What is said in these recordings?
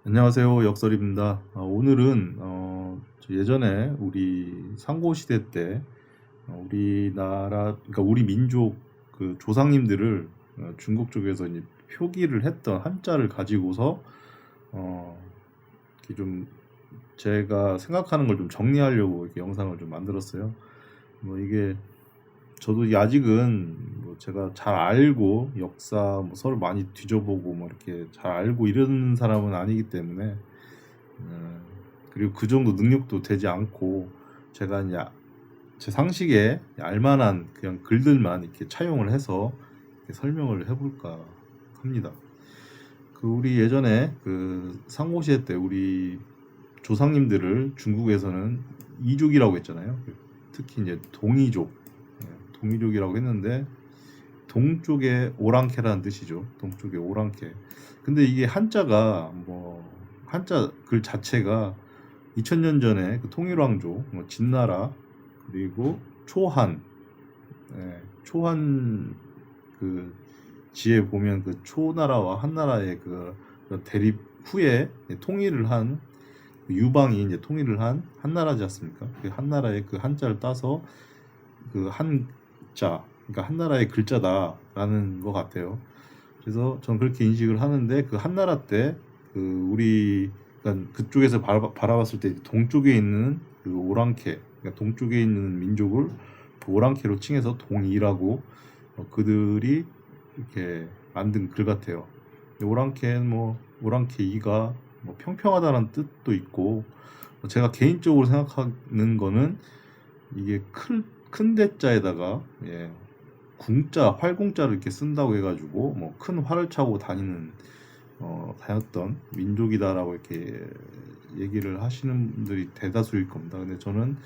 안녕하세요. 역설입니다. 오늘은 예전에 우리 상고시대 때 우리나라, 그러니까 우리 민족 그 조상님들을 중국 쪽에서 이제 표기를 했던 한자를 가지고서 어, 이렇게 좀 제가 생각하는 걸 좀 정리하려고 이렇게 영상을 좀 만들었어요. 뭐 이게 저도 이 아직은 뭐 제가 잘 알고 역사 뭐 서로 많이 뒤져보고 뭐 이렇게 잘 알고 이러는 사람은 아니기 때문에 음, 그리고 그 정도 능력도 되지 않고 제가 이제 제 상식에 알만한 그냥 글들만 이렇게 차용을 해서 이렇게 설명을 해볼까 합니다. 그 우리 예전에 그 상고시대 때 우리 조상님들을 중국에서는 이족이라고 했잖아요. 특히 이제 동이족, 동이족이라고 했는데 동쪽의 오랑캐라는 뜻이죠. 동쪽의 오랑캐. 근데 이게 한자가 뭐 한자 글 자체가 2000년 전에 그 통일왕조, 뭐 진나라 그리고 초한, 초한 그 지에 보면 그 초나라와 한나라의 그 대립 후에 통일을 한 유방이 이제 통일을 한 한나라지 않습니까? 그 한나라의 그 한자를 따서 그 한자, 그러니까 한나라의 글자다라는 것 같아요. 그래서 전 그렇게 인식을 하는데 그 한나라 때 그 우리 그러니까 그쪽에서 바라봤을 때 동쪽에 있는 그 오랑캐, 그러니까 동쪽에 있는 민족을 그 오랑캐로 칭해서 동이라고 그들이 이렇게 만든 글 같아요. 오랑캐는 뭐 오랑캐 이가 뭐 평평하다는 뜻도 있고 제가 개인적으로 생각하는 거는 이게 큰 대자에다가 궁자 활궁자를 이렇게 쓴다고 해가지고 뭐 큰 활을 차고 다녔던 민족이다라고 이렇게 얘기를 하시는 분들이 대다수일 겁니다. 근데 저는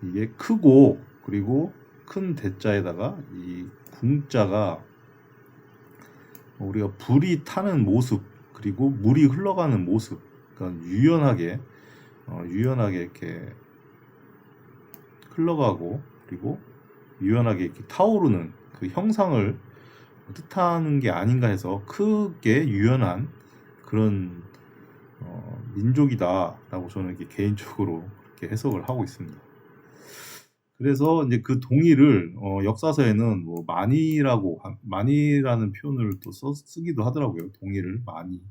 이게 크고 그리고 큰 대자에다가 이 궁자가 우리가 불이 타는 모습 그리고 물이 흘러가는 모습, 그러니까 유연하게 이렇게 흘러가고 그리고 유연하게 이렇게 타오르는 그 형상을 뜻하는 게 아닌가 해서 크게 유연한 그런 민족이다라고 저는 이렇게 개인적으로 그렇게 해석을 하고 있습니다. 그래서 이제 그 동의를 역사서에는 뭐 만이라는 표현을 또 쓰기도 하더라고요. 동의를 많이.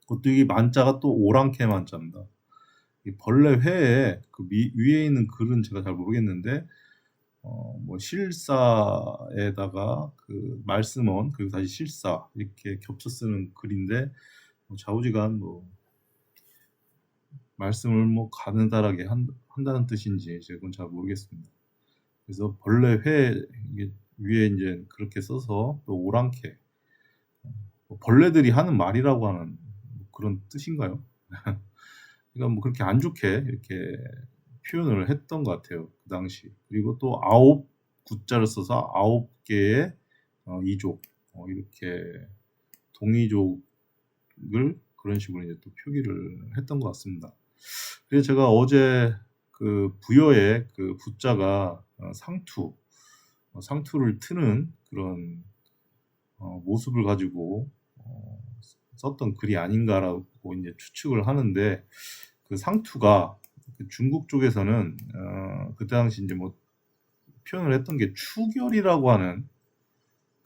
그것도 이 만자가 또 오랑캐 만자입니다. 이 벌레 회에 그 위에 있는 글은 제가 잘 모르겠는데 뭐 실사에다가 그 말씀원 그리고 다시 실사 이렇게 겹쳐 쓰는 글인데 뭐 좌우지간 뭐 말씀을 뭐 가느다랗게 한다는 뜻인지 그건 잘 모르겠습니다. 그래서 벌레 회 이게 위에 이제 그렇게 써서 또 오랑캐 뭐 벌레들이 하는 말이라고 하는 그런 뜻인가요? 그러니까 뭐 그렇게 안 좋게 이렇게 표현을 했던 것 같아요. 그 당시. 그리고 또 아홉 구자를 써서 9개의 이족 이렇게 동이족을 그런 식으로 이제 또 표기를 했던 것 같습니다. 그래서 제가 어제 그 부여의 그 부자가 상투를 트는 그런 모습을 가지고 썼던 글이 아닌가라고 이제 추측을 하는데 그 상투가 그 중국 쪽에서는 그때 당시 이제 뭐 표현을 했던 게 추결이라고 하는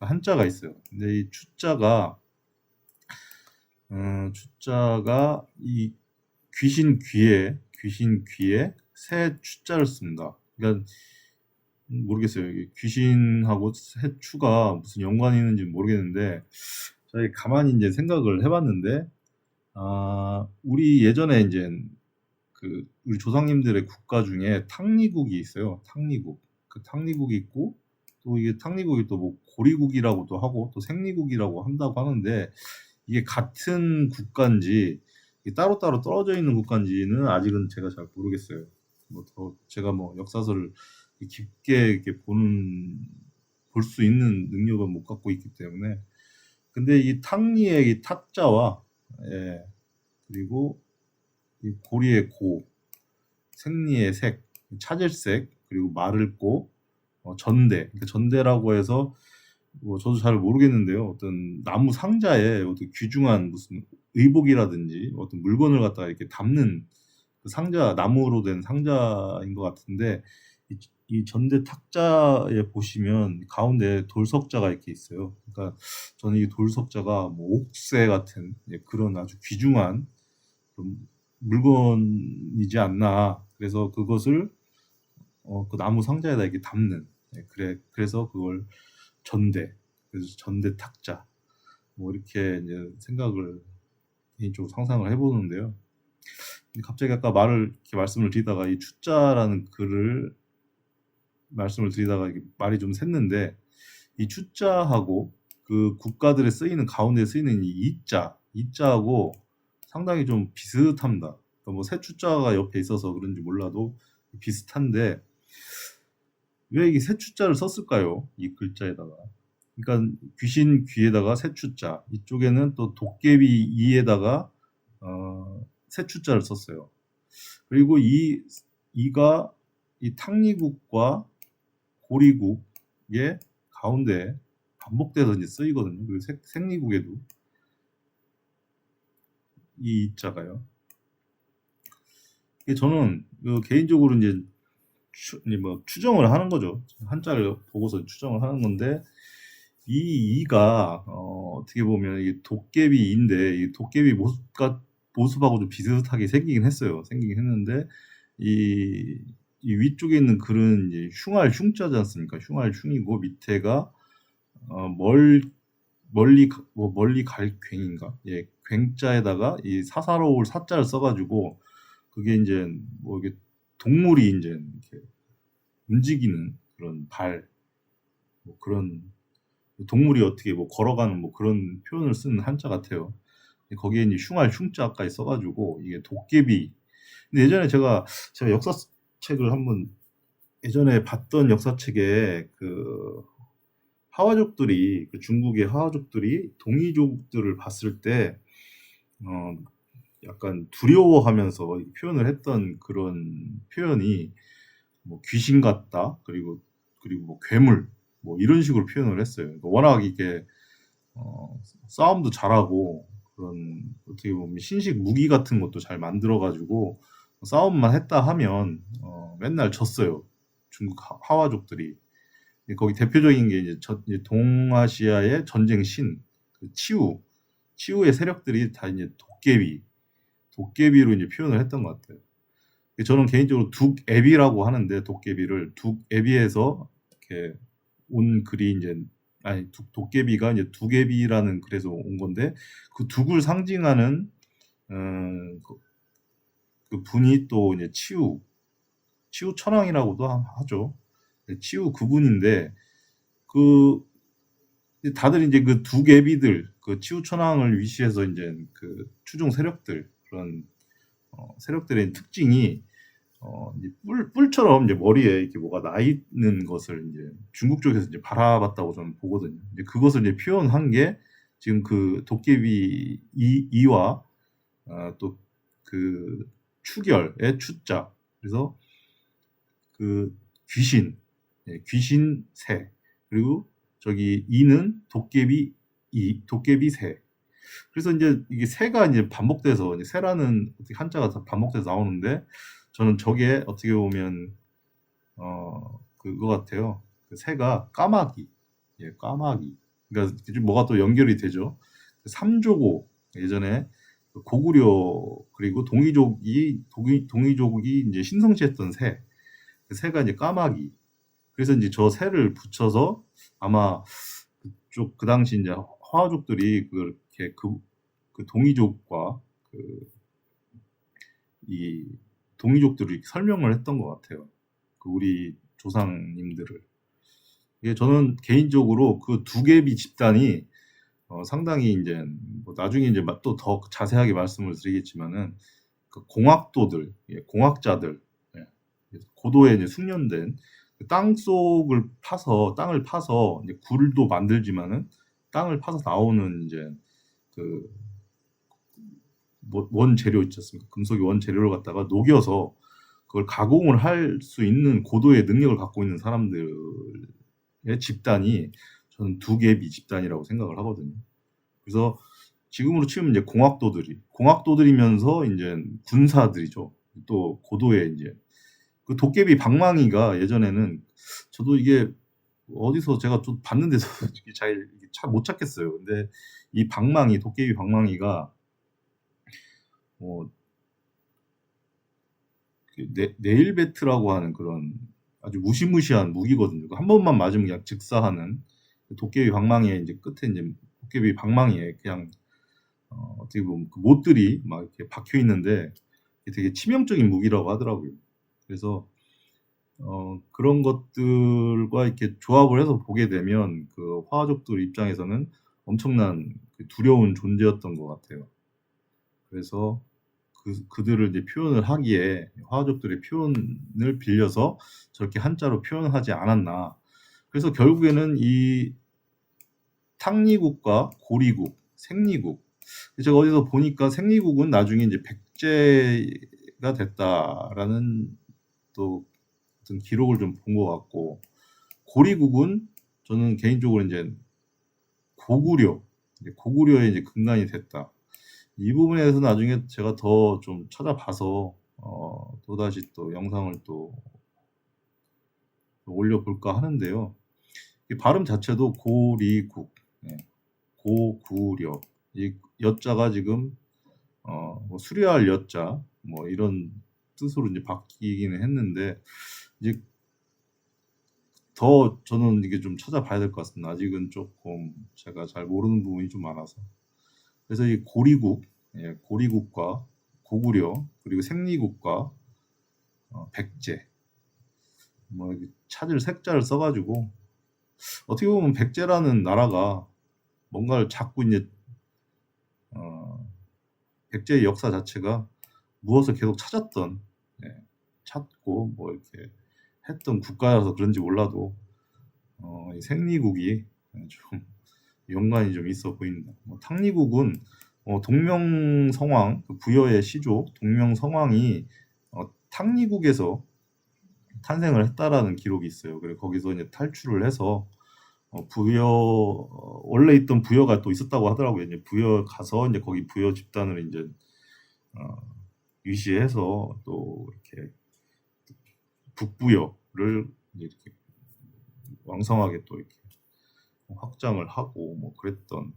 한자가 있어요. 근데 이 추자가 이 귀신 귀에 새 추자를 씁니다. 그러니까 모르겠어요. 이게 귀신하고 새 추가 무슨 연관이 있는지 모르겠는데 저희 가만히 이제 생각을 해봤는데 우리 예전에 이제 그 우리 조상님들의 국가 중에 탕리국이 있어요. 탕리국. 그 탕리국이 있고 또 이게 탕리국이 또 뭐 고리국이라고도 하고 또 생리국이라고 한다고 하는데 이게 같은 국가인지 따로따로 떨어져 있는 국가인지는 아직은 제가 잘 모르겠어요. 뭐 더 제가 뭐 역사서를 깊게 이렇게 볼 수 있는 능력은 못 갖고 있기 때문에 근데 이 탕리의 이 탁자와 그리고 이 고리의 고, 생리의 색, 차질색, 그리고 말을 꼬, 전대. 그러니까 전대라고 해서 뭐 저도 잘 모르겠는데요. 어떤 나무 상자에 어떤 귀중한 무슨 의복이라든지 어떤 물건을 갖다가 이렇게 담는 그 상자, 나무로 된 상자인 것 같은데, 이 전대 탁자에 보시면 가운데 돌석자가 이렇게 있어요. 그러니까 저는 이 돌석자가 뭐 옥새 같은 그런 아주 귀중한 그런 물건이지 않나. 그래서 그것을 그 나무 상자에다 이렇게 담는, 그래서 그걸 전대, 그래서 전대 탁자, 뭐 이렇게 이제 생각을 개인적으로 상상을 해보는데요. 갑자기 아까 이렇게 말씀을 드리다가 이 추자라는 글을 말씀을 드리다가 이게 말이 좀 샜는데, 이 추자하고 그 국가들에 쓰이는, 가운데 쓰이는 이 이자하고 상당히 좀 비슷합니다. 그러니까 뭐 새 추자가 옆에 있어서 그런지 몰라도 비슷한데, 왜 이게 새 추자를 썼을까요? 이 글자에다가. 그러니까 귀신 귀에다가 새 추자, 이쪽에는 또 도깨비 이에다가 새 추자를 썼어요. 그리고 이가 이 탕리국과 고리국의 가운데 반복돼서 이제 쓰이거든요. 그리고 생리국에도 이 이자가요. 저는 개인적으로 이제 추정을 하는 거죠. 한자를 보고서 추정을 하는 건데, 이 이가 어떻게 보면 이게 도깨비인데, 이 도깨비 모습하고 좀 비슷하게 생기긴 했는데, 이 위쪽에 있는 글은 이제 흉할 흉자지 않습니까? 흉할 흉이고, 밑에가 멀리 갈 괭인가? 예, 괭자에다가 이 사사로울 사자를 써가지고, 그게 이제 뭐 이게 동물이 이제 이렇게 움직이는 그런 뭐 그런 동물이 어떻게 뭐 걸어가는 뭐 그런 표현을 쓰는 한자 같아요. 거기에 이제 흉할 흉자까지 써가지고 이게 도깨비. 근데 예전에 제가 역사책을 한번 예전에 봤던 역사책에 그 하와족들이, 그 중국의 하와족들이 동이족들을 봤을 때 약간 두려워하면서 표현을 했던 그런 표현이 뭐 귀신 같다, 그리고 뭐 괴물, 뭐 이런 식으로 표현을 했어요. 워낙 이게 싸움도 잘하고 그런 어떻게 보면 신식 무기 같은 것도 잘 만들어가지고 싸움만 했다 하면 맨날 졌어요. 중국 하와족들이. 거기 대표적인 게 이제 동아시아의 전쟁 신, 그 치우의 세력들이 다 이제 도깨비로 이제 표현을 했던 것 같아요. 저는 개인적으로 둑애비라고 하는데, 도깨비를 둑애비에서 이렇게 온 글이 이제, 도깨비가 이제 두개비라는 글에서 온 건데, 그 둑을 상징하는 그 분이 또 이제 치우천왕이라고도 하죠. 치우 그분인데, 다들 이제 그 두개비들, 그 치우천왕을 위시해서 이제 그 추종 세력들, 그런 세력들의 특징이 이제 뿔처럼 이제 머리에 이렇게 뭐가 나 있는 것을 이제 중국 쪽에서 이제 바라봤다고 저는 보거든요. 이제 그것을 이제 표현한 게 지금 그 도깨비 이와 또 그 추결의 추자, 그래서 그 귀신새, 그리고 저기 이는 도깨비 새. 그래서 이제 이게 새가 이제 반복돼서, 이제 새라는 한자가 반복돼서 나오는데, 저는 저게 어떻게 보면 그거 같아요. 그 새가 까마귀, 까마귀. 그러니까 뭐가 또 연결이 되죠. 삼조고, 예전에 고구려, 그리고 동이족이 이제 신성시했던 새, 그 새가 이제 까마귀. 그래서 이제 저 새를 붙여서 아마 그 당시 이제 화족들이 그렇게 그 동이족과 이 동이족들을 설명을 했던 것 같아요. 우리 조상님들을. 저는 개인적으로 그 두개비 집단이 상당히 이제 뭐 나중에 이제 또 더 자세하게 말씀을 드리겠지만은, 그 공학도들, 공학자들, 고도에 이제 숙련된 땅을 파서 이제 굴도 만들지만은, 땅을 파서 나오는 이제 그 원재료 있지 않습니까? 금속의 원재료를 갖다가 녹여서 그걸 가공을 할 수 있는 고도의 능력을 갖고 있는 사람들의 집단이 저는 두개비 집단이라고 생각을 하거든요. 그래서 지금으로 치면 이제 공학도들이면서 이제 군사들이죠. 또 고도의 이제 그 도깨비 방망이가 예전에는 저도 이게 어디서 제가 좀 봤는데도 잘 못 찾겠어요. 근데 이 방망이, 도깨비 방망이가 네일 배트라고 하는 그런 아주 무시무시한 무기거든요. 한 번만 맞으면 그냥 즉사하는 도깨비 방망이의 이제 끝에 이제 도깨비 방망이에 그냥 어떻게 보면 그 못들이 막 이렇게 박혀 있는데 되게 치명적인 무기라고 하더라고요. 그래서 그런 것들과 이렇게 조합을 해서 보게 되면 그 화족들 입장에서는 엄청난 두려운 존재였던 것 같아요. 그래서 그들을 이제 표현을 하기에 화족들의 표현을 빌려서 저렇게 한자로 표현하지 않았나. 그래서 결국에는 이 탕리국과 고리국, 생리국. 제가 어디서 보니까 생리국은 나중에 이제 백제가 됐다라는 또 어떤 기록을 좀 본 것 같고, 고리국은 저는 개인적으로 이제 고구려의 이제 근간이 됐다. 이 부분에 대해서 나중에 제가 더 좀 찾아봐서 또다시 또 영상을 또 올려볼까 하는데요. 이 발음 자체도 고리국, 고구려, 이 여자가 지금 뭐 수려할 여자 뭐 이런 뜻으로 이제 바뀌기는 했는데 이제 더 저는 이게 좀 찾아봐야 될 것 같습니다. 아직은 조금 제가 잘 모르는 부분이 좀 많아서. 그래서 이 고리국, 고리국과 고구려 그리고 생리국과 백제 뭐 찾을 색자를 써가지고 어떻게 보면 백제라는 나라가 뭔가를 자꾸 이제 백제의 역사 자체가 무엇을 계속 찾았던 찾고 뭐 이렇게 했던 국가여서 그런지 몰라도 이 생리국이 좀 연관이 좀 있어 보입니다. 탕리국은 동명성왕 그 부여의 시조 동명성왕이 탕리국에서 탄생을 했다라는 기록이 있어요. 그래서 거기서 이제 탈출을 해서 부여 원래 있던 부여가 또 있었다고 하더라고요. 이제 부여 가서 이제 거기 부여 집단을 이제 유시해서 또 이렇게 북부여를 이렇게 왕성하게 또 이렇게 확장을 하고 뭐 그랬던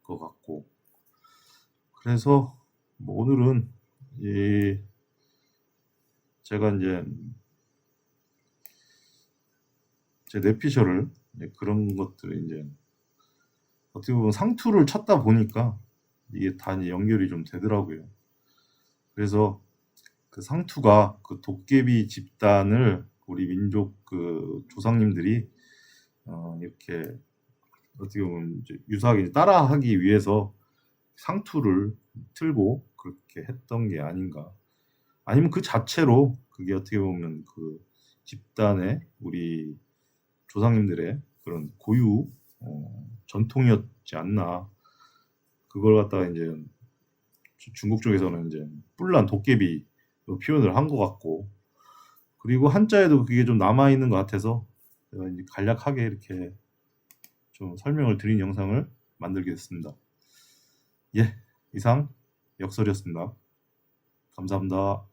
것 같고, 그래서 뭐 오늘은 제가 이제 제 뇌피셜을 그런 것들을 이제 어떻게 보면 상투를 찾다 보니까 이게 다 연결이 좀 되더라고요. 그래서 그 상투가 그 도깨비 집단을 우리 민족 그 조상님들이 이렇게 어떻게 보면 이제 유사하게 따라하기 위해서 상투를 틀고 그렇게 했던 게 아닌가. 아니면 그 자체로 그게 어떻게 보면 그 집단의 우리 조상님들의 그런 고유 전통이었지 않나. 그걸 갖다가 이제 중국 쪽에서는 이제 뿔난 도깨비 표현을 한 것 같고, 그리고 한자에도 그게 좀 남아 있는 것 같아서 제가 이제 간략하게 이렇게 좀 설명을 드린 영상을 만들게 됐습니다. 이상 역설이었습니다. 감사합니다.